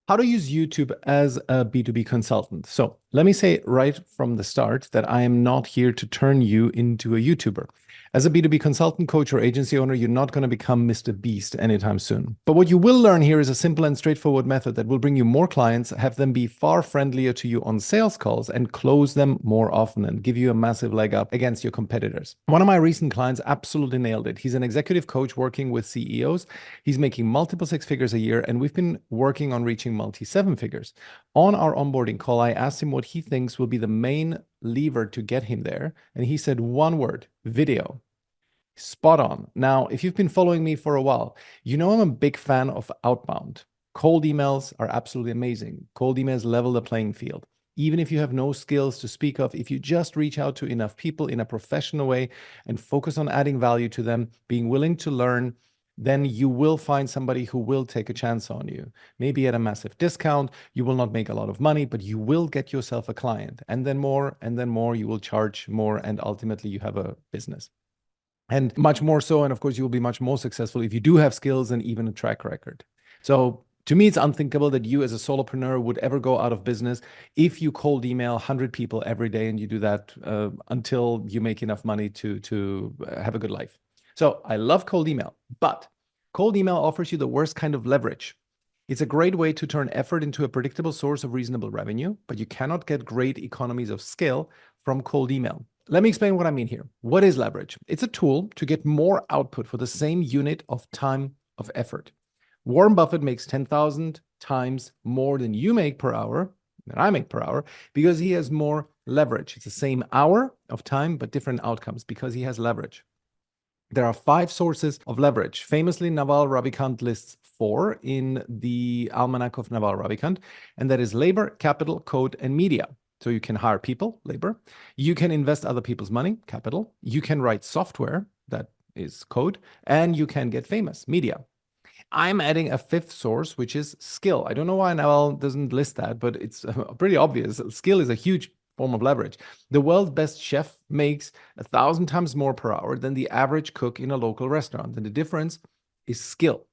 How to use YouTube as a B2B consultant. So let me say right from the start that I am not here to turn you into a YouTuber. As a B2B consultant, coach, or agency owner, you're not going to become Mr. Beast anytime soon. But what you will learn here is a simple and straightforward method that will bring you more clients, have them be far friendlier to you on sales calls, and close them more often and give you a massive leg up against your competitors. One of my recent clients absolutely nailed it. He's an executive coach working with CEOs. He's making multiple six figures a year, and we've been working on reaching multi seven figures. On our onboarding call, I asked him what he thinks will be the main lever to get him there. And he said one word: video. Spot on. Now, if you've been following me for a while, you know I'm a big fan of outbound. Cold emails are absolutely amazing. Cold emails level the playing field. Even if you have no skills to speak of, if you just reach out to enough people in a professional way and focus on adding value to them, being willing to learn, then you will find somebody who will take a chance on you. Maybe at a massive discount. You will not make a lot of money, but you will get yourself a client. And then more, you will charge more, and ultimately you have a business. And much more so, and of course, you will be much more successful if you do have skills and even a track record. So to me, it's unthinkable that you as a solopreneur would ever go out of business if you cold email 100 people every day and you do that until you make enough money to have a good life. So I love cold email, but cold email offers you the worst kind of leverage. It's a great way to turn effort into a predictable source of reasonable revenue, but you cannot get great economies of scale from cold email. Let me explain what I mean here. What is leverage? It's a tool to get more output for the same unit of time of effort. Warren Buffett makes 10,000 times more than you make per hour, than I make per hour, because he has more leverage. It's the same hour of time, but different outcomes because he has leverage. There are 5 sources of leverage. Famously, Naval Ravikant lists 4 in the Almanac of Naval Ravikant, and that is labor, capital, code, and media. So you can hire people, labor. You can invest other people's money, capital. You can write software, that is code. And you can get famous, media. I'm adding a 5th source, which is skill. I don't know why Naval doesn't list that, but it's pretty obvious. Skill is a huge form of leverage. The world's best chef makes 1,000 times more per hour than the average cook in a local restaurant. And the difference is skill.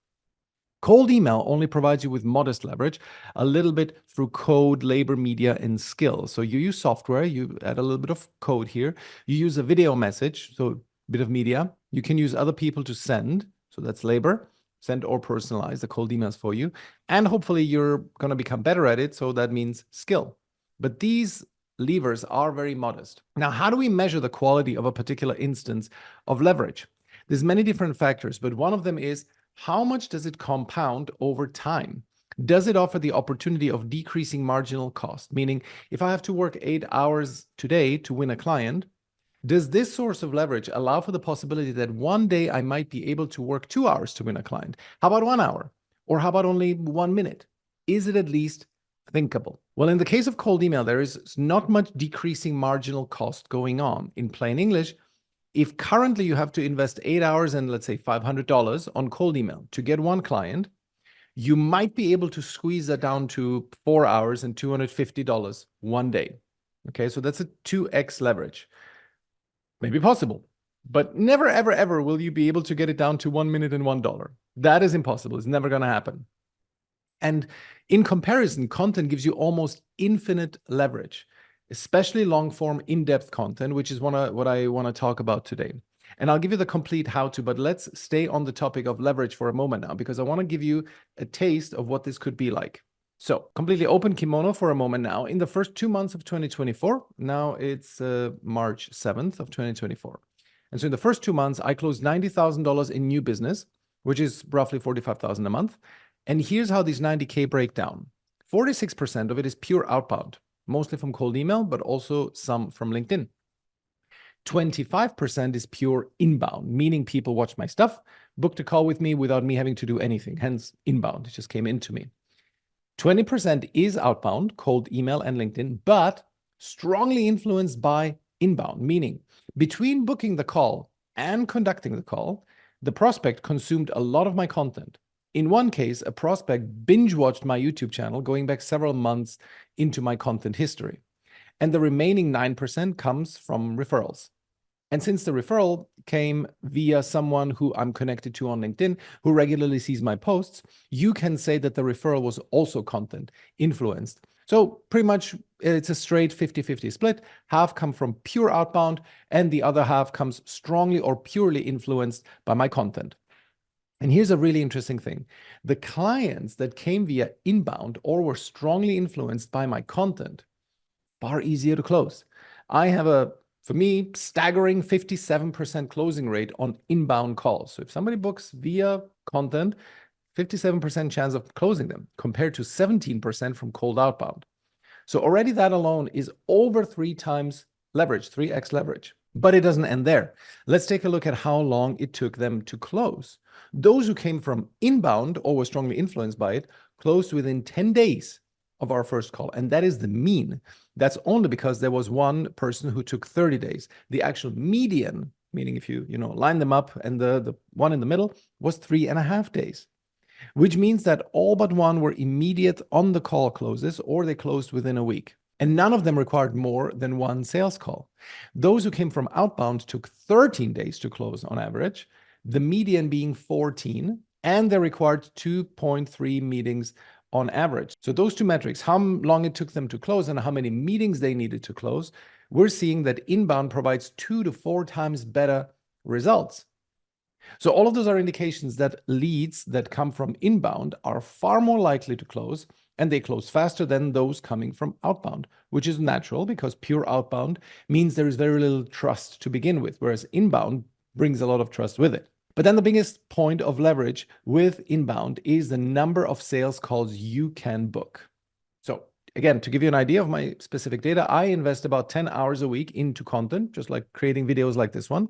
Cold email only provides you with modest leverage, a little bit through code, labor, media, and skill. So you use software, you add a little bit of code here. You use a video message, so a bit of media. You can use other people to send, so that's labor, send or personalize the cold emails for you. And hopefully you're going to become better at it, so that means skill. But these levers are very modest. Now, how do we measure the quality of a particular instance of leverage? There's many different factors, but one of them is how much does it compound over time? Does it offer the opportunity of decreasing marginal cost? Meaning, if I have to work 8 hours today to win a client, does this source of leverage allow for the possibility that one day I might be able to work 2 hours to win a client? How about 1 hour? Or how about only 1 minute? Is it at least thinkable? Well, in the case of cold email, there is not much decreasing marginal cost going on. In plain English, if currently you have to invest 8 hours and let's say $500 on cold email to get one client, you might be able to squeeze that down to 4 hours and $250 one day. Okay, so that's a 2x leverage. Maybe possible, but never, ever, ever will you be able to get it down to 1 minute and $1. That is impossible. It's never going to happen. And in comparison, content gives you almost infinite leverage, especially long-form, in-depth content, which is what I want to talk about today. And I'll give you the complete how-to, but let's stay on the topic of leverage for a moment now, because I want to give you a taste of what this could be like. So completely open kimono for a moment now. In the first 2 months of 2024, now it's March 7th of 2024. And so in the first 2 months, I closed $90,000 in new business, which is roughly $45,000 a month. And here's how these 90K break down. 46% of it is pure outbound, mostly from cold email, but also some from LinkedIn. 25% is pure inbound, meaning people watched my stuff, booked a call with me without me having to do anything, hence inbound. It just came into me. 20% is outbound, cold email and LinkedIn, but strongly influenced by inbound, meaning between booking the call and conducting the call, the prospect consumed a lot of my content. In one case, a prospect binge-watched my YouTube channel going back several months into my content history. And the remaining 9% comes from referrals. And since the referral came via someone who I'm connected to on LinkedIn, who regularly sees my posts, you can say that the referral was also content influenced. So pretty much it's a straight 50-50 split. Half come from pure outbound and the other half comes strongly or purely influenced by my content. And here's a really interesting thing. The clients that came via inbound or were strongly influenced by my content, far easier to close. I have a, for me, staggering 57% closing rate on inbound calls. So if somebody books via content, 57% chance of closing them compared to 17% from cold outbound. So already that alone is over 3 times leverage, 3x leverage. But it doesn't end there. Let's take a look at how long it took them to close. Those who came from inbound or were strongly influenced by it closed within 10 days of our first call. And that is the mean. That's only because there was one person who took 30 days. The actual median, meaning if you line them up, and the one in the middle was 3.5 days, which means that all but one were immediate on the call closes, or they closed within a week. And none of them required more than one sales call. Those who came from outbound took 13 days to close on average, the median being 14, and they required 2.3 meetings on average. So those two metrics, how long it took them to close and how many meetings they needed to close, we're seeing that inbound provides 2 to 4 times better results. So all of those are indications that leads that come from inbound are far more likely to close, and they close faster than those coming from outbound, which is natural because pure outbound means there is very little trust to begin with, whereas inbound brings a lot of trust with it. But then the biggest point of leverage with inbound is the number of sales calls you can book. So again, to give you an idea of my specific data, I invest about 10 hours a week into content, just like creating videos like this one.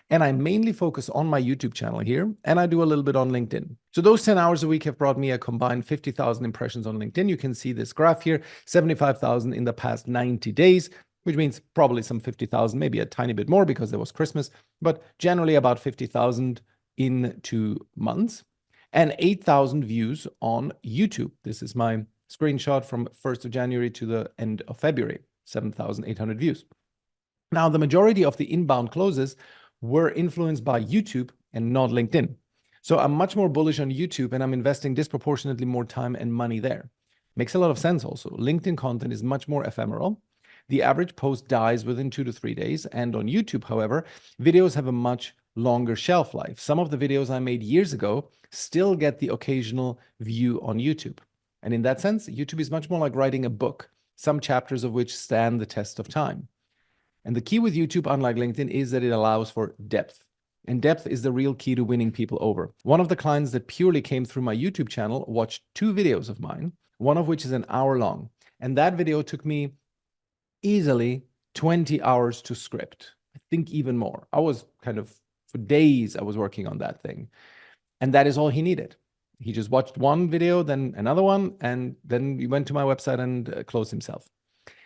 And I mainly focus on my YouTube channel here, and I do a little bit on LinkedIn. So those 10 hours a week have brought me a combined 50,000 impressions on LinkedIn. You can see this graph here, 75,000 in the past 90 days, which means probably some 50,000, maybe a tiny bit more because there was Christmas, but generally about 50,000 in 2 months, and 8,000 views on YouTube. This is my screenshot from 1st of January to the end of February, 7,800 views. Now, the majority of the inbound closes were influenced by YouTube and not LinkedIn. So I'm much more bullish on YouTube, and I'm investing disproportionately more time and money there. Makes a lot of sense also. LinkedIn content is much more ephemeral. The average post dies within 2 to 3 days. And on YouTube, however, videos have a much longer shelf life. Some of the videos I made years ago still get the occasional view on YouTube. And in that sense, YouTube is much more like writing a book, some chapters of which stand the test of time. And the key with YouTube, unlike LinkedIn, is that it allows for depth. And depth is the real key to winning people over. One of the clients that purely came through my YouTube channel watched 2 videos of mine, one of which is an hour long. And that video took me easily 20 hours to script. I think even more. I was for days, I was working on that thing. And that is all he needed. He just watched one video, then another one, and then he went to my website and closed himself.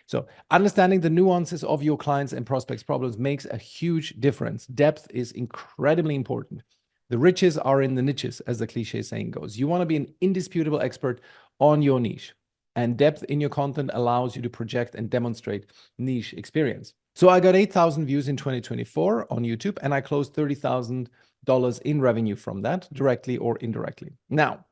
So understanding the nuances of your clients' and prospects' problems makes a huge difference. Depth is incredibly important. The riches are in the niches, as the cliche saying goes. You want to be an indisputable expert on your niche. And depth in your content allows you to project and demonstrate niche experience. So I got 8,000 views in 2024 on YouTube, and I closed $30,000 in revenue from that, directly or indirectly. Now,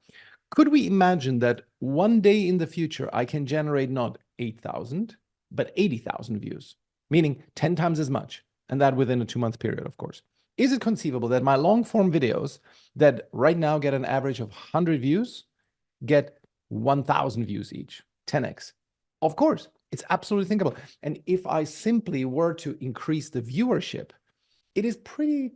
could we imagine that one day in the future, I can generate not 8,000, but 80,000 views, meaning 10 times as much, and that within a 2-month period, of course? Is it conceivable that my long form videos that right now get an average of 100 views get 1,000 views each, 10x? Of course, it's absolutely thinkable. And if I simply were to increase the viewership, it is pretty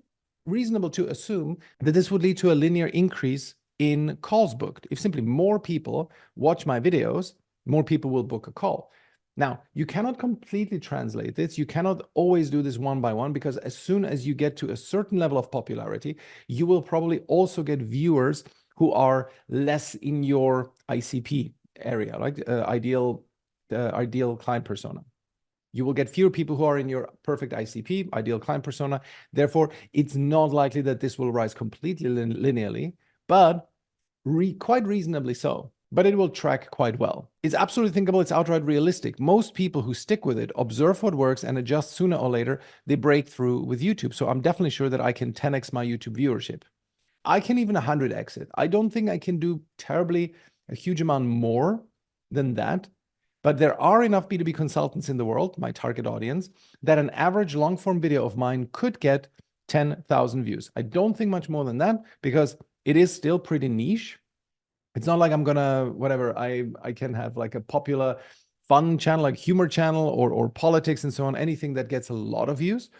reasonable to assume that this would lead to a linear increase in calls booked. If simply more people watch my videos, more people will book a call. Now, you cannot completely translate this. You cannot always do this one by one, because as soon as you get to a certain level of popularity, you will probably also get viewers who are less in your ICP area, like ideal client persona. You will get fewer people who are in your perfect ICP, ideal client persona. Therefore, it's not likely that this will rise completely linearly, but quite reasonably so. but it will track quite well. It's absolutely thinkable. It's outright realistic. Most people who stick with it observe what works and adjust sooner or later. They break through with YouTube. So I'm definitely sure that I can 10x my YouTube viewership. I can even 100x it. I don't think I can do terribly a huge amount more than that. But there are enough B2B consultants in the world, my target audience, that an average long form video of mine could get 10,000 views. I don't think much more than that because it is still pretty niche. It's not like I'm gonna, whatever, I can have like a popular fun channel, like humor channel or politics and so on, anything that gets a lot of views.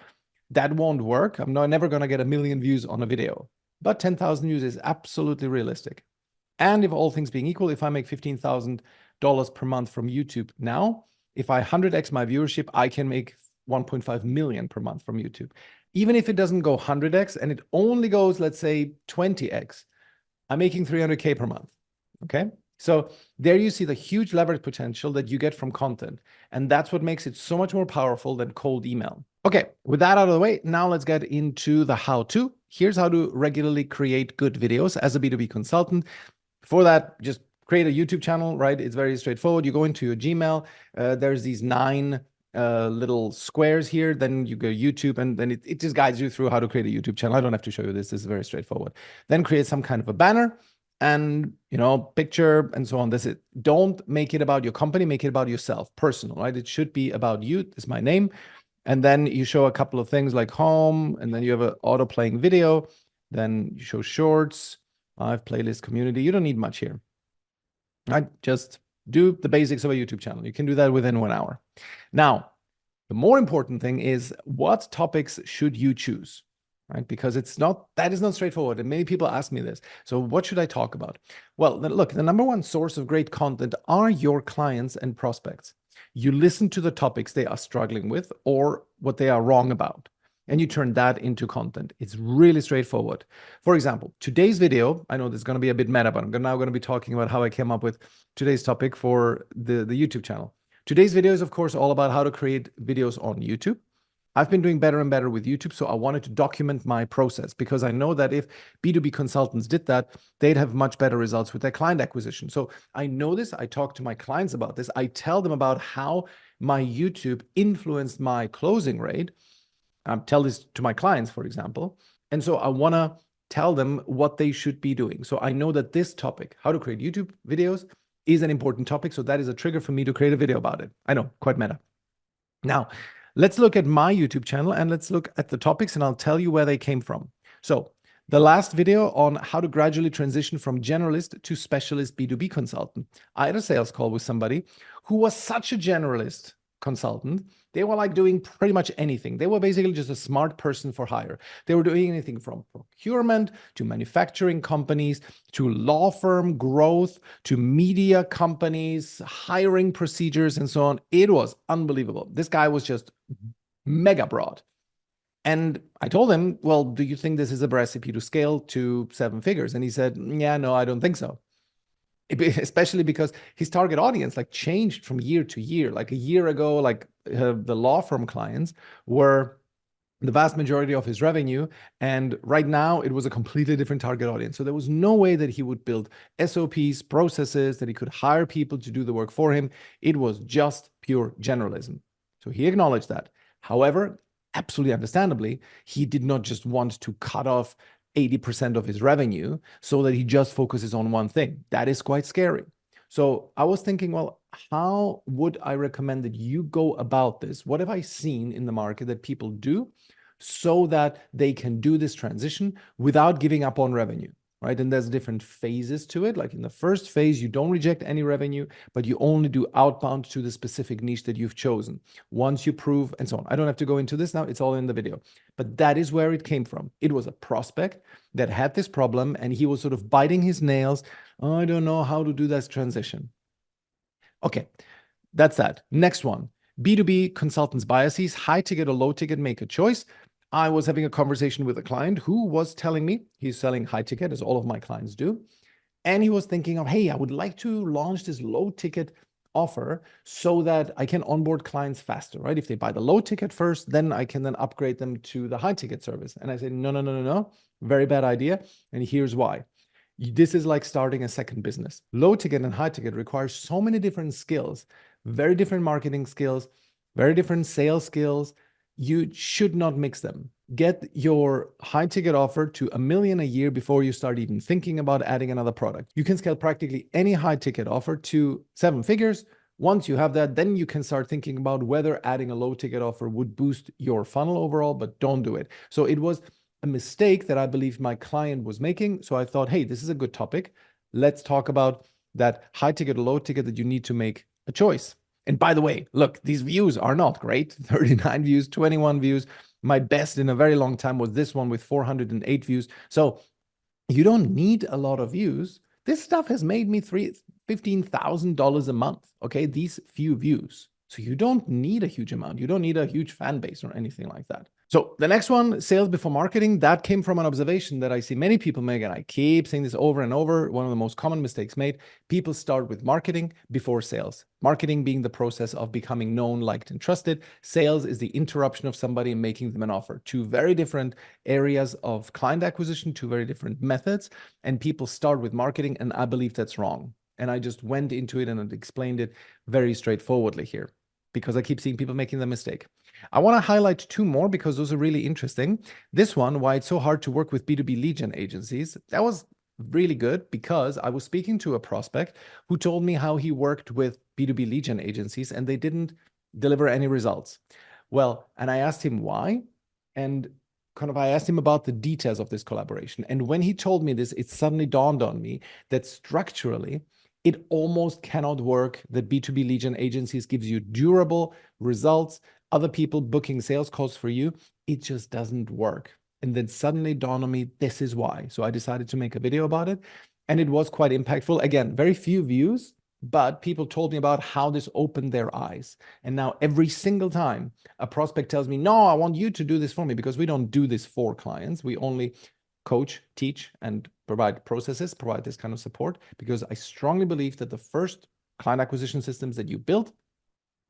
That won't work. I'm never gonna get 1 million views on a video, but 10,000 views is absolutely realistic. And if all things being equal, if I make $15,000 per month from YouTube now, if I 100x my viewership, I can make 1.5 million per month from YouTube. Even if it doesn't go 100x and it only goes, let's say 20x, I'm making 300K per month. Okay. So there you see the huge leverage potential that you get from content. And that's what makes it so much more powerful than cold email. Okay, with that out of the way, now let's get into the how-to. Here's how to regularly create good videos as a B2B consultant. For that, just create a YouTube channel, right? It's very straightforward. You go into your Gmail. There's these 9 little squares here. Then you go YouTube, and then it just guides you through how to create a YouTube channel. I don't have to show you this. This is very straightforward. Then create some kind of a banner and, picture and so on. Don't make it about your company. Make it about yourself, personal, right? It should be about you. This is my name. And then you show a couple of things like home, and then you have an auto playing video. Then you show shorts, live playlist, community. You don't need much here. Right? Just do the basics of a YouTube channel. You can do that within 1 hour. Now, the more important thing is what topics should you choose, right? Because that is not straightforward. And many people ask me this. So what should I talk about? Well, look, the number one source of great content are your clients and prospects. You listen to the topics they are struggling with or what they are wrong about, and you turn that into content. It's really straightforward. For example, today's video, I know this is going to be a bit meta, but I'm now going to be talking about how I came up with today's topic for the YouTube channel. Today's video is, of course, all about how to create videos on YouTube. I've been doing better and better with YouTube, so I wanted to document my process because I know that if B2B consultants did that, they'd have much better results with their client acquisition. So I know this. I talk to my clients about this. I tell them about how my YouTube influenced my closing rate. Tell this to my clients, for example. And so I want to tell them what they should be doing. So I know that this topic, how to create YouTube videos, is an important topic. So that is a trigger for me to create a video about it. I know, quite meta. Now, let's look at my YouTube channel and let's look at the topics, and I'll tell you where they came from. So the last video on how to gradually transition from generalist to specialist B2B consultant. I had a sales call with somebody who was such a generalist consultant. They were like doing pretty much anything. They were basically just a smart person for hire. They were doing anything from procurement to manufacturing companies to law firm growth to media companies, hiring procedures, and so on. It was unbelievable. This guy was just mega broad. And I told him, well, do you think this is a recipe to scale to 7 figures? And he said, yeah, no, I don't think so. Especially because his target audience changed from year to year. Like a year ago, the law firm clients were the vast majority of his revenue. And right now it was a completely different target audience. So there was no way that he would build SOPs, processes, that he could hire people to do the work for him. It was just pure generalism. So he acknowledged that. However, absolutely understandably, he did not just want to cut off 80% of his revenue so that he just focuses on one thing. That is quite scary. So I was thinking, well, how would I recommend that you go about this? What have I seen in the market that people do so that they can do this transition without giving up on revenue, right? And there's different phases to it. Like in the first phase, you don't reject any revenue, but you only do outbound to the specific niche that you've chosen. Once you prove and so on. I don't have to go into this now. It's all in the video. But that is where it came from. It was a prospect that had this problem and he was sort of biting his nails. Oh, I don't know how to do this transition. Okay, that's that. Next one, B2B consultants biases, high ticket or low ticket, make a choice. I was having a conversation with a client who was telling me he's selling high ticket, as all of my clients do. And he was thinking of, hey, I would like to launch this low ticket offer so that I can onboard clients faster, right? If they buy the low ticket first, then I can then upgrade them to the high ticket service. And I said, no. Very bad idea. And here's why. This is like starting a second business. Low ticket and high ticket requires so many different skills, very different marketing skills, very different sales skills. You should not mix them. Get your high ticket offer to $1 million a year before you start even thinking about adding another product. You can scale practically any high ticket offer to 7 figures. Once you have that, then you can start thinking about whether adding a low ticket offer would boost your funnel overall, but don't do it. So it was a mistake that I believe my client was making. So I thought, hey, this is a good topic. Let's talk about that high ticket or low ticket that you need to make a choice. And by the way, look, these views are not great. 39 views, 21 views. My best in a very long time was this one with 408 views. So you don't need a lot of views. This stuff has made me $15,000 a month, okay? These few views. So you don't need a huge amount. You don't need a huge fan base or anything like that. So the next one, sales before marketing, that came from an observation that I see many people make, and I keep saying this over and over. One of the most common mistakes made, people start with marketing before sales. Marketing being the process of becoming known, liked, and trusted. Sales is the interruption of somebody and making them an offer. Two very different areas of client acquisition, two very different methods, and people start with marketing, and I believe that's wrong. And I just went into it and explained it very straightforwardly here, because I keep seeing people making the mistake. I want to highlight 2 more because those are really interesting. This one, why it's so hard to work with B2B lead gen agencies. That was really good because I was speaking to a prospect who told me how he worked with B2B lead gen agencies and they didn't deliver any results. Well, and I asked him why, and I asked him about the details of this collaboration. And when he told me this, it suddenly dawned on me that structurally, it almost cannot work that B2B lead gen agencies gives you durable results, other people booking sales calls for you. It just doesn't work. And then suddenly dawned on me, this is why. So I decided to make a video about it. And it was quite impactful. Again, very few views, but people told me about how this opened their eyes. And now every single time a prospect tells me, no, I want you to do this for me, because we don't do this for clients. We only coach, teach, and provide processes, provide this kind of support, because I strongly believe that the first client acquisition systems that you build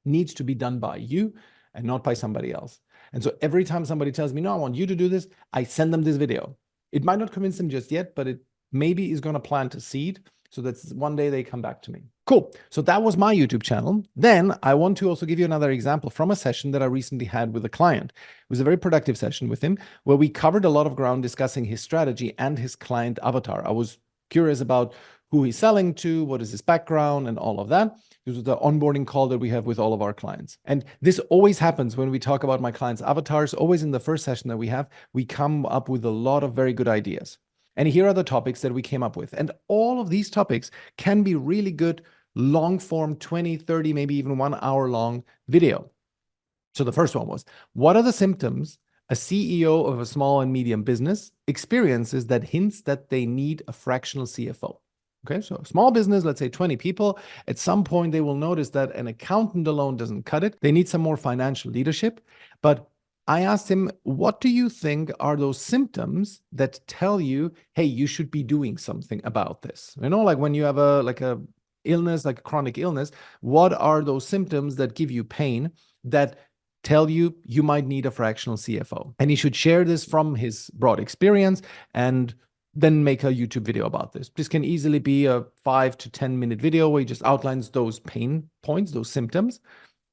needs to be done by you and not by somebody else. And so every time somebody tells me, no, I want you to do this, I send them this video. It might not convince them just yet, but it maybe is going to plant a seed so that one day they come back to me. Cool. So that was my YouTube channel. Then I want to also give you another example from a session that I recently had with a client. It was a very productive session with him where we covered a lot of ground discussing his strategy and his client avatar. I was curious about who he's selling to, what is his background, and all of that. This was the onboarding call that we have with all of our clients. And this always happens when we talk about my clients' avatars. Always in the first session that we have, we come up with a lot of very good ideas. And here are the topics that we came up with. And all of these topics can be really good long form, 20, 30, maybe even 1 hour long video. So the first one was, what are the symptoms a CEO of a small and medium business experiences that hints that they need a fractional CFO? Okay, so small business, let's say 20 people, at some point they will notice that an accountant alone doesn't cut it. They need some more financial leadership. But I asked him, what do you think are those symptoms that tell you, hey, you should be doing something about this? You know, like when you have a illness, like a chronic illness, what are those symptoms that give you pain that tell you you might need a fractional CFO? And he should share this from his broad experience and then make a YouTube video about this. This can easily be a 5 to 10 minute video where he just outlines those pain points, those symptoms.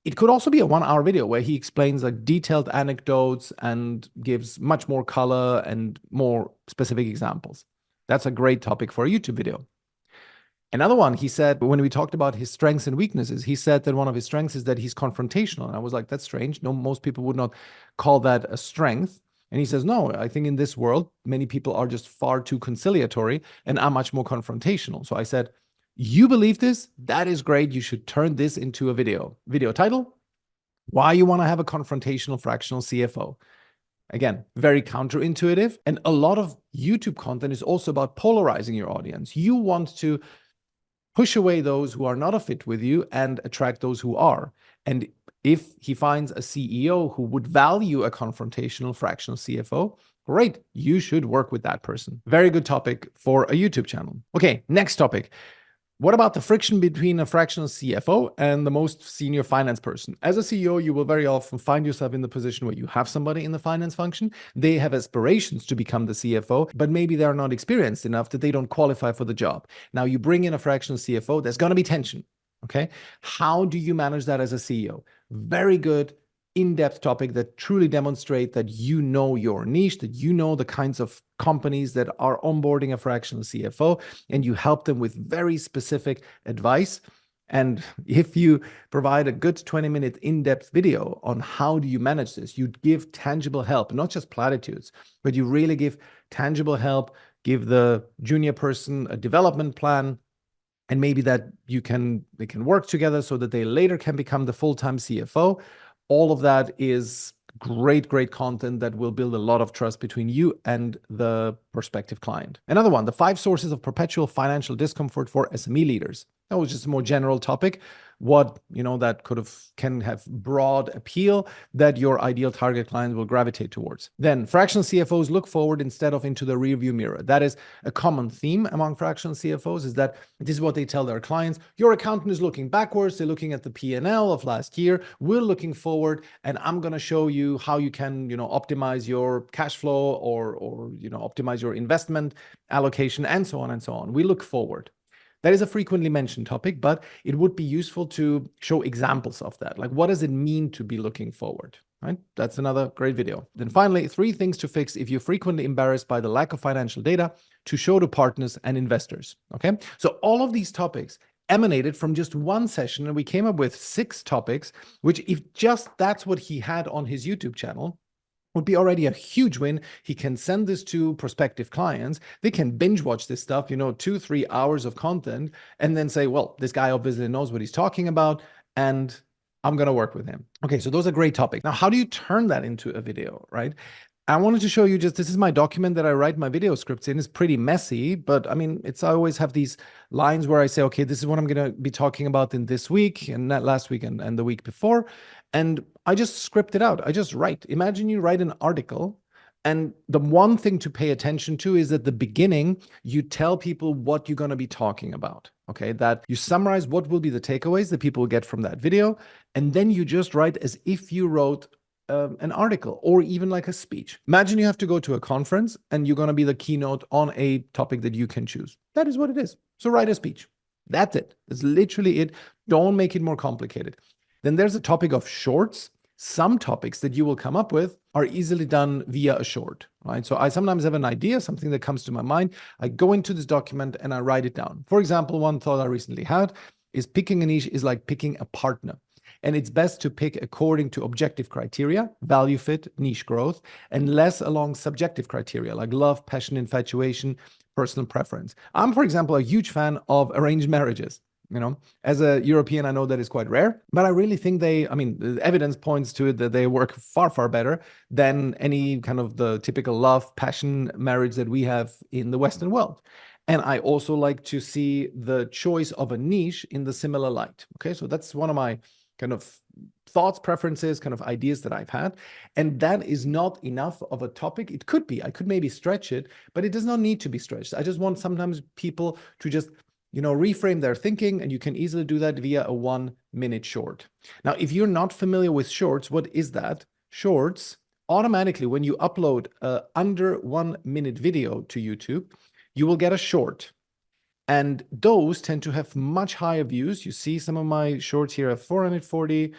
It could also be a 1 hour video where he explains like detailed anecdotes and gives much more color and more specific examples. That's a great topic for a YouTube video. Another one, he said, when we talked about his strengths and weaknesses, he said that one of his strengths is that he's confrontational. And I was like, that's strange. No, most people would not call that a strength. And he says, no, I think in this world, many people are just far too conciliatory and are much more confrontational. So I said, you believe this? That is great. You should turn this into a video. Video title, why you want to have a confrontational fractional CFO. Again, very counterintuitive. And a lot of YouTube content is also about polarizing your audience. You want to push away those who are not a fit with you and attract those who are. And if he finds a CEO who would value a confrontational fractional CFO, great, you should work with that person. Very good topic for a YouTube channel. Okay, next topic. What about the friction between a fractional CFO and the most senior finance person? As a CEO, you will very often find yourself in the position where you have somebody in the finance function. They have aspirations to become the CFO, but maybe they're not experienced enough that they don't qualify for the job. Now you bring in a fractional CFO, there's going to be tension. Okay. How do you manage that as a CEO? Very good in-depth topic that truly demonstrate that you know your niche, that you know the kinds of companies that are onboarding a fractional CFO, and you help them with very specific advice. And if you provide a good 20-minute in-depth video on how do you manage this, you give tangible help, not just platitudes, but you really give tangible help, give the junior person a development plan, and maybe that they can work together so that they later can become the full-time CFO. All of that is great content that will build a lot of trust between you and the prospective client. Another one, the 5 sources of perpetual financial discomfort for SME leaders. That was just a more general topic. What, that can have broad appeal that your ideal target client will gravitate towards. Then fractional CFOs look forward instead of into the rearview mirror. That is a common theme among fractional CFOs, is that this is what they tell their clients. Your accountant is looking backwards. They're looking at the P&L of last year. We're looking forward, and I'm going to show you how you can, optimize your cash flow or optimize your investment allocation and so on and so on. We look forward. That is a frequently mentioned topic, but it would be useful to show examples of that. Like, what does it mean to be looking forward? Right? That's another great video. Then finally, 3 things to fix if you're frequently embarrassed by the lack of financial data to show to partners and investors. Okay. So all of these topics emanated from just one session, and we came up with 6 topics, which if just that's what he had on his YouTube channel, would be already a huge win. He can send this to prospective clients. They can binge watch this stuff, 2-3 hours of content, and then say, well, this guy obviously knows what he's talking about, and I'm going to work with him. Okay, so those are great topics. Now, how do you turn that into a video, right? I wanted to show you this is my document that I write my video scripts in. It's pretty messy, but I mean, I always have these lines where I say, okay, this is what I'm going to be talking about in this week and that last week and the week before. And I just script it out. I just write. Imagine you write an article, and the one thing to pay attention to is at the beginning, you tell people what you're going to be talking about. Okay, that you summarize what will be the takeaways that people will get from that video. And then you just write as if you wrote an article or even like a speech. Imagine you have to go to a conference and you're going to be the keynote on a topic that you can choose. That is what it is. So write a speech. That's it. That's literally it. Don't make it more complicated. Then there's a topic of shorts. Some topics that you will come up with are easily done via a short, right? So I sometimes have an idea, something that comes to my mind. I go into this document and I write it down. For example, one thought I recently had is picking a niche is like picking a partner. And it's best to pick according to objective criteria, value fit, niche growth, and less along subjective criteria like love, passion, infatuation, personal preference. I'm, for example, a huge fan of arranged marriages. As a European, I know that is quite rare, but I really think the evidence points to it that they work far, far better than any kind of the typical love, passion marriage that we have in the Western world. And I also like to see the choice of a niche in the similar light. Okay, so that's one of my kind of thoughts, preferences, kind of ideas that I've had. And that is not enough of a topic. It could be, I could maybe stretch it, but it does not need to be stretched. I just want sometimes people to just reframe their thinking, and you can easily do that via a 1-minute short. Now, if you're not familiar with shorts, what is that? Shorts, automatically, when you upload a under 1-minute video to YouTube, you will get a short. And those tend to have much higher views. You see some of my shorts here have 440,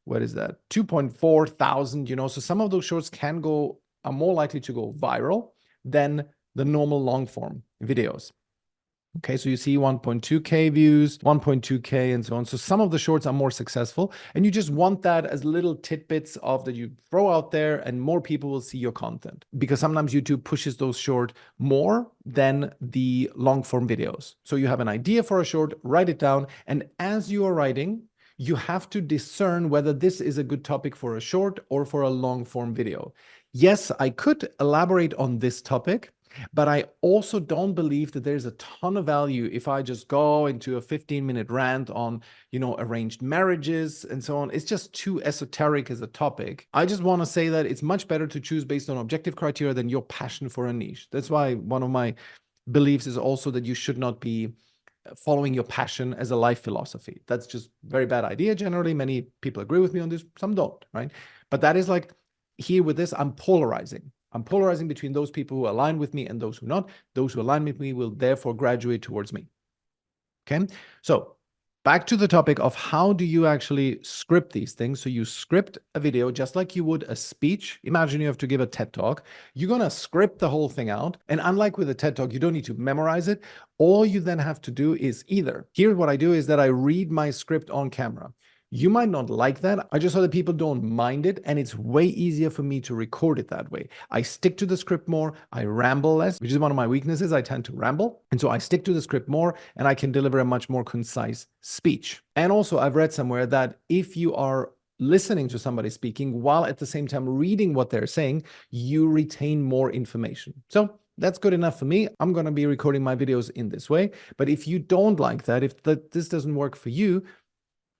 what is that? 2.4 thousand, so some of those shorts are more likely to go viral than the normal long form videos. Okay, so you see 1.2K views, 1.2K, and so on. So some of the shorts are more successful, and you just want that as little tidbits of that you throw out there, and more people will see your content. Because sometimes YouTube pushes those short more than the long form videos. So you have an idea for a short, write it down, and as you are writing, you have to discern whether this is a good topic for a short or for a long form video. Yes, I could elaborate on this topic, but I also don't believe that there's a ton of value if I just go into a 15-minute rant on, arranged marriages and so on. It's just too esoteric as a topic. I just want to say that it's much better to choose based on objective criteria than your passion for a niche. That's why one of my beliefs is also that you should not be following your passion as a life philosophy. That's just very bad idea generally. Many people agree with me on this, some don't, right? But that is like, here with this, I'm polarizing. I'm polarizing between those people who align with me and those who not. Those who align with me will therefore graduate towards me. Okay, so back to the topic of how do you actually script these things. So you script a video just like you would a speech. Imagine you have to give a TED talk. You're going to script the whole thing out. And unlike with a TED talk, you don't need to memorize it. All you then have to do is either, here what I do is that I read my script on camera. You might not like that. I just saw that people don't mind it, and it's way easier for me to record it that way. I stick to the script more, I ramble less, which is one of my weaknesses. I tend to ramble. And so I stick to the script more, and I can deliver a much more concise speech. And also, I've read somewhere that if you are listening to somebody speaking while at the same time reading what they're saying, you retain more information. So that's good enough for me. I'm going to be recording my videos in this way. But if you don't like that, if this doesn't work for you,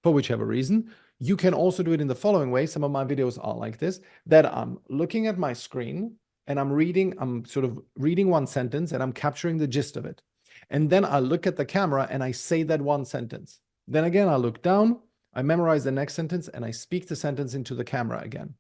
for whichever reason, you can also do it in the following way. Some of my videos are like this, that I'm looking at my screen and I'm sort of reading one sentence and I'm capturing the gist of it. And then I look at the camera and I say that one sentence. Then again, I look down, I memorize the next sentence and I speak the sentence into the camera again.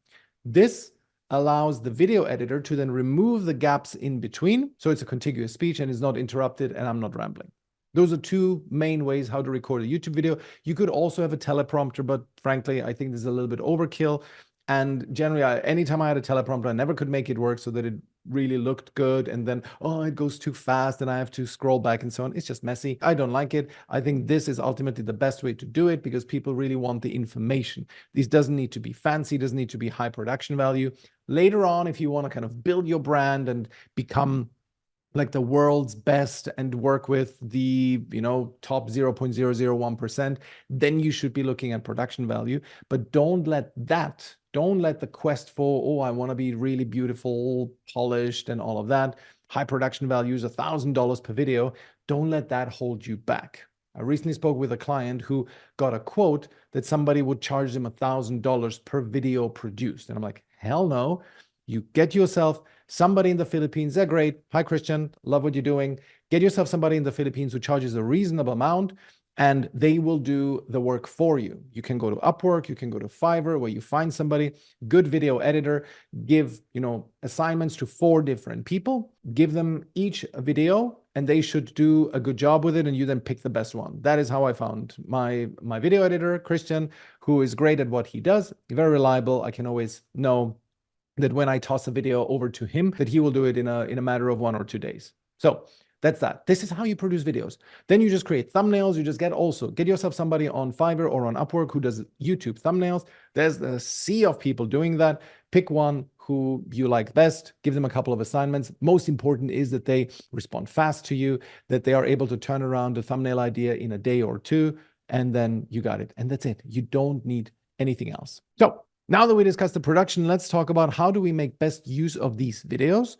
This allows the video editor to then remove the gaps in between. So it's a contiguous speech and is not interrupted and I'm not rambling. Those are two main ways how to record a YouTube video. You could also have a teleprompter, but frankly, I think this is a little bit overkill. And generally, anytime I had a teleprompter, I never could make it work so that it really looked good. And then, oh, it goes too fast and I have to scroll back and so on. It's just messy. I don't like it. I think this is ultimately the best way to do it because people really want the information. This doesn't need to be fancy, doesn't need to be high production value. Later on, if you want to kind of build your brand and become like the world's best and work with the, top 0.001%, then you should be looking at production value. But don't let the quest for, oh, I want to be really beautiful, polished and all of that, high production values, $1,000 per video. Don't let that hold you back. I recently spoke with a client who got a quote that somebody would charge them $1,000 per video produced. And I'm like, hell no. You get yourself somebody in the Philippines. They're great. Hi, Christian. Love what you're doing. Get yourself somebody in the Philippines who charges a reasonable amount and they will do the work for you. You can go to Upwork. You can go to Fiverr where you find somebody, good video editor, give, assignments to 4 different people, give them each a video and they should do a good job with it. And you then pick the best one. That is how I found my video editor, Christian, who is great at what he does. Very reliable. I can always know that when I toss a video over to him, that he will do it in a matter of 1 or 2 days. So that's that. This is how you produce videos. Then you just create thumbnails. You just get yourself somebody on Fiverr or on Upwork who does YouTube thumbnails. There's a sea of people doing that. Pick one who you like best, give them a couple of assignments. Most important is that they respond fast to you, that they are able to turn around the thumbnail idea in a day or 2, and then you got it. And that's it. You don't need anything else. So now that we discussed the production, let's talk about how do we make best use of these videos.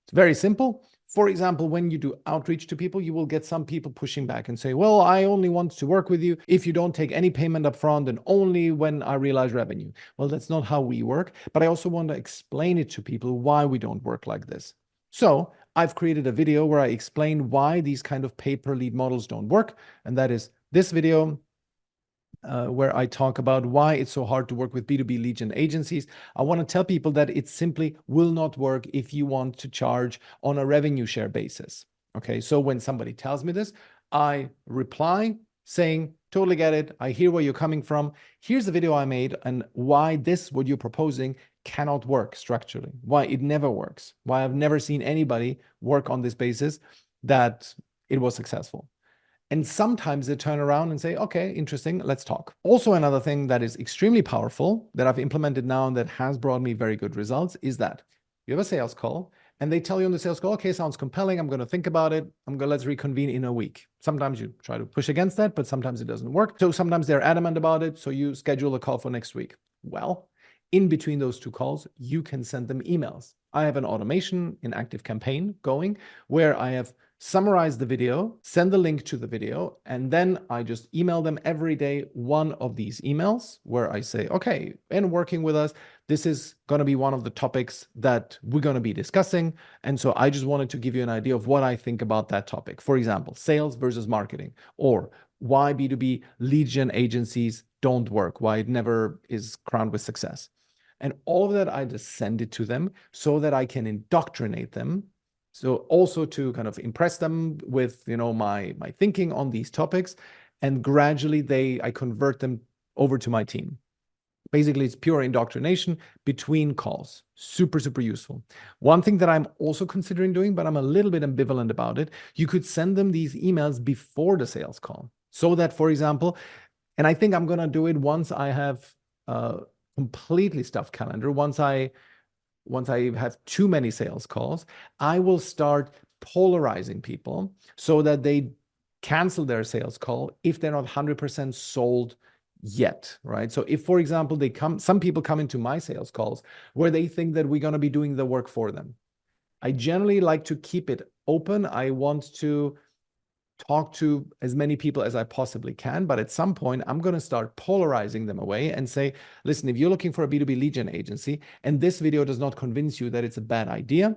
It's very simple. For example, when you do outreach to people, you will get some people pushing back and say, well, I only want to work with you if you don't take any payment up front and only when I realize revenue. Well, that's not how we work, but I also want to explain it to people why we don't work like this. So I've created a video where I explain why these kind of pay-per-lead models don't work. And that is this video, where I talk about why it's so hard to work with B2B lead gen agencies. I want to tell people that it simply will not work if you want to charge on a revenue share basis. Okay, so when somebody tells me this, I reply saying, totally get it. I hear where you're coming from. Here's the video I made and why what you're proposing cannot work structurally, why it never works, why I've never seen anybody work on this basis that it was successful. And sometimes they turn around and say, okay, interesting, let's talk. Also, another thing that is extremely powerful that I've implemented now and that has brought me very good results is that you have a sales call and they tell you on the sales call, okay, sounds compelling. I'm going to think about it. Let's reconvene in a week. Sometimes you try to push against that, but sometimes it doesn't work. So sometimes they're adamant about it. So you schedule a call for next week. Well, in between those 2 calls, you can send them emails. I have an automation in ActiveCampaign going where I have summarize the video, send the link to the video, and then I just email them every day one of these emails where I say, okay, in working with us, this is going to be one of the topics that we're going to be discussing. And so I just wanted to give you an idea of what I think about that topic. For example, sales versus marketing, or why B2B lead gen agencies don't work, why it never is crowned with success. And all of that, I just send it to them so that I can indoctrinate them. So also to kind of impress them with, my thinking on these topics, and gradually I convert them over to my team. Basically, it's pure indoctrination between calls. Super, super useful. One thing that I'm also considering doing, but I'm a little bit ambivalent about it, you could send them these emails before the sales call. So that, for example, and I think I'm going to do it once I have a completely stuffed calendar, once I have too many sales calls, I will start polarizing people so that they cancel their sales call if they're not 100% sold yet, right? So if, for example, some people come into my sales calls where they think that we're going to be doing the work for them. I generally like to keep it open. I want to talk to as many people as I possibly can, but at some point I'm going to start polarizing them away and say, listen, if you're looking for a B2B lead gen agency and this video does not convince you that it's a bad idea,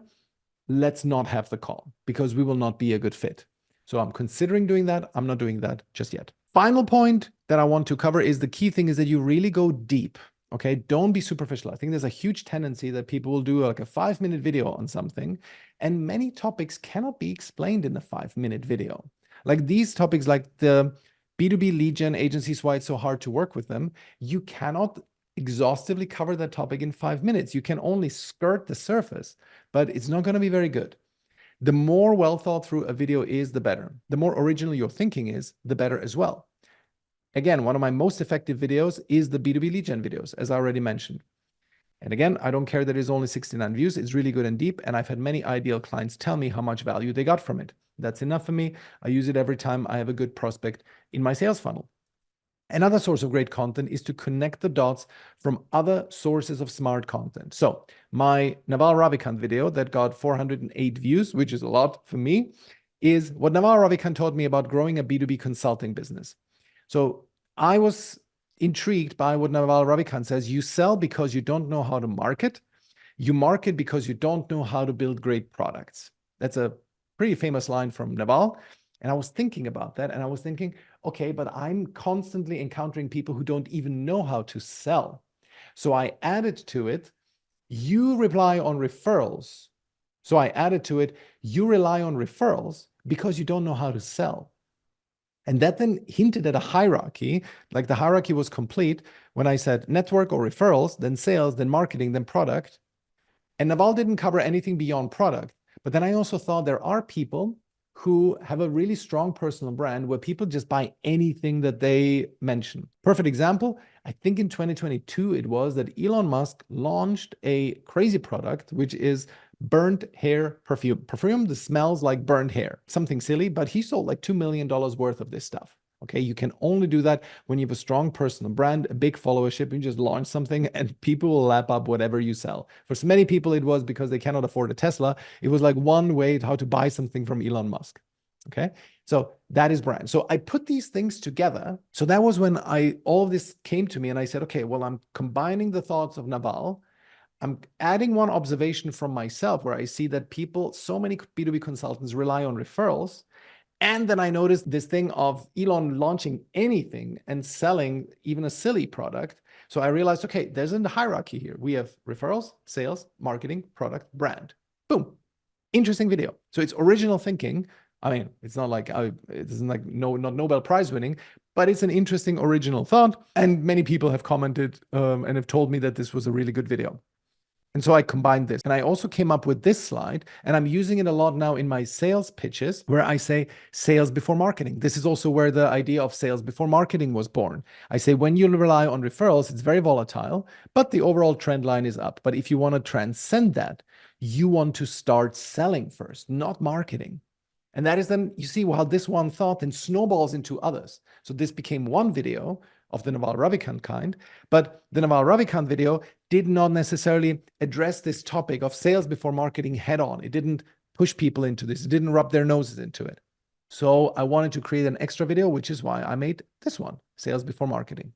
let's not have the call because we will not be a good fit. So I'm considering doing that. I'm not doing that just yet. Final point that I want to cover is the key thing is that you really go deep. Okay, don't be superficial. I think there's a huge tendency that people will do like a 5-minute video on something, and many topics cannot be explained in a 5-minute video. Like these topics, like the B2B lead gen agencies, why it's so hard to work with them, you cannot exhaustively cover that topic in 5 minutes. You can only skirt the surface, but it's not going to be very good. The more well thought through a video is, the better. The more original your thinking is, the better as well. Again, one of my most effective videos is the B2B lead gen videos, as I already mentioned. And again, I don't care that it's only 69 views. It's really good and deep. And I've had many ideal clients tell me how much value they got from it. That's enough for me. I use it every time I have a good prospect in my sales funnel. Another source of great content is to connect the dots from other sources of smart content. So my Naval Ravikant video that got 408 views, which is a lot for me, is what Naval Ravikant taught me about growing a B2B consulting business. So I was intrigued by what Naval Ravikant says. You sell because you don't know how to market. You market because you don't know how to build great products. That's a pretty famous line from Naval. And I was thinking about that, and I was thinking, okay, but I'm constantly encountering people who don't even know how to sell. So I added to it, you rely on referrals. So I added to it, you rely on referrals because you don't know how to sell. And that then hinted at a hierarchy, like the hierarchy was complete when I said network or referrals, then sales, then marketing, then product. And Naval didn't cover anything beyond product. But then I also thought there are people who have a really strong personal brand where people just buy anything that they mention. Perfect example, I think in 2022 it was that Elon Musk launched a crazy product, which is burnt hair perfume that smells like burnt hair. Something silly, but he sold like $2 million worth of this stuff. Okay, you can only do that when you have a strong personal brand, a big followership. You just launch something and people will lap up whatever you sell. For so many people, it was because they cannot afford a Tesla. It was like one way how to buy something from Elon Musk. Okay, so that is brand. So I put these things together. So that was when all of this came to me and I said, okay, well, I'm combining the thoughts of Naval. I'm adding one observation from myself where I see that so many B2B consultants rely on referrals. And then I noticed this thing of Elon launching anything and selling even a silly product. So I realized, okay, there's a hierarchy here. We have referrals, sales, marketing, product, brand. Boom. Interesting video. So it's original thinking. I mean, it's not like it isn't like not Nobel Prize winning, but it's an interesting original thought. And many people have commented and have told me that this was a really good video. And so I combined this, and I also came up with this slide, and I'm using it a lot now in my sales pitches where I say sales before marketing. This is also where the idea of sales before marketing was born. I say when you rely on referrals, it's very volatile, but the overall trend line is up. But if you want to transcend that, you want to start selling first, not marketing. And that is then, you see how this one thought then snowballs into others. So this became one video of the Naval Ravikant kind, but the Naval Ravikant video did not necessarily address this topic of sales before marketing head on. It didn't push people into this. It didn't rub their noses into it. So I wanted to create an extra video, which is why I made this one, Sales Before Marketing.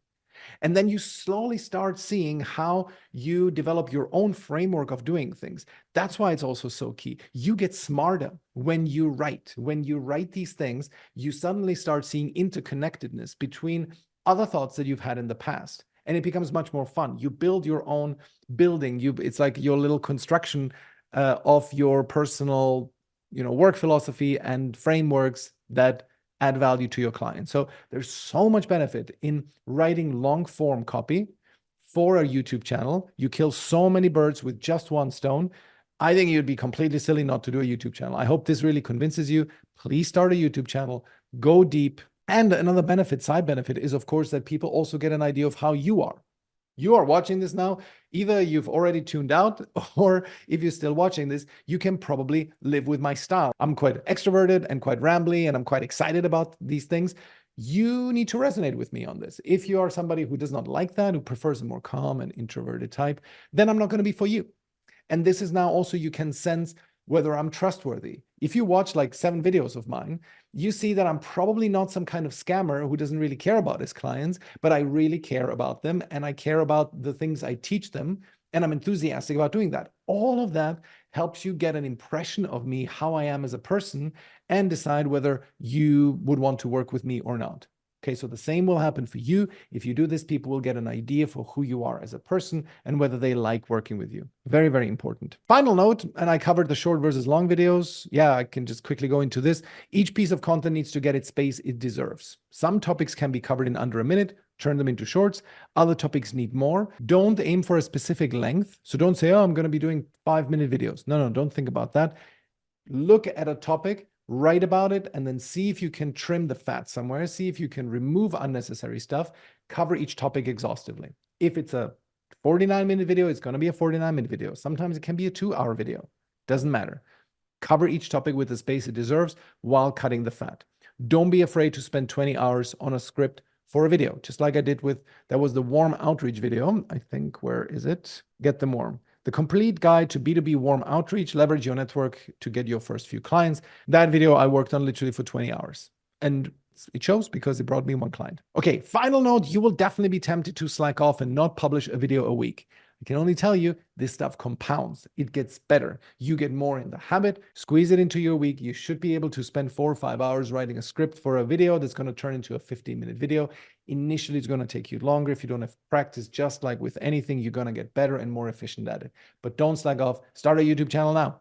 And then you slowly start seeing how you develop your own framework of doing things. That's why it's also so key. You get smarter when you write. When you write these things, you suddenly start seeing interconnectedness between other thoughts that you've had in the past. And it becomes much more fun. You build your own building. It's like your little construction of your personal, work philosophy and frameworks that add value to your client. So there's so much benefit in writing long form copy for a YouTube channel. You kill so many birds with just one stone. I think you'd be completely silly not to do a YouTube channel. I hope this really convinces you. Please start a YouTube channel, go deep. And another benefit, side benefit, is of course that people also get an idea of how you are. You are watching this now, either you've already tuned out, or if you're still watching this, you can probably live with my style. I'm quite extroverted and quite rambly, and I'm quite excited about these things. You need to resonate with me on this. If you are somebody who does not like that, who prefers a more calm and introverted type, then I'm not going to be for you. And this is now also, you can sense whether I'm trustworthy. If you watch like 7 videos of mine, you see that I'm probably not some kind of scammer who doesn't really care about his clients, but I really care about them, and I care about the things I teach them, and I'm enthusiastic about doing that. All of that helps you get an impression of me, how I am as a person, and decide whether you would want to work with me or not. Okay, so the same will happen for you. If you do this, people will get an idea for who you are as a person and whether they like working with you. Very, very important. Final note, and I covered the short versus long videos. Yeah, I can just quickly go into this. Each piece of content needs to get its space it deserves. Some topics can be covered in under a minute, turn them into shorts. Other topics need more. Don't aim for a specific length. So don't say, oh, I'm going to be doing 5-minute videos. No, don't think about that. Look at a topic, write about it, and then see if you can trim the fat somewhere, see if you can remove unnecessary stuff, cover each topic exhaustively. If it's a 49-minute video, it's going to be a 49-minute video. Sometimes it can be a 2-hour video. Doesn't matter. Cover each topic with the space it deserves while cutting the fat. Don't be afraid to spend 20 hours on a script for a video, just like I did that was the warm outreach video. I think, where is it? Get them warm. The complete guide to B2B warm outreach, leverage your network to get your first few clients. That video I worked on literally for 20 hours. And it shows because it brought me 1 client. Okay, final note, you will definitely be tempted to slack off and not publish a video a week. I can only tell you, this stuff compounds. It gets better. You get more in the habit, squeeze it into your week. You should be able to spend 4 or 5 hours writing a script for a video that's going to turn into a 15-minute video. Initially, it's going to take you longer. If you don't have practice, just like with anything, you're going to get better and more efficient at it. But don't slack off. Start a YouTube channel now.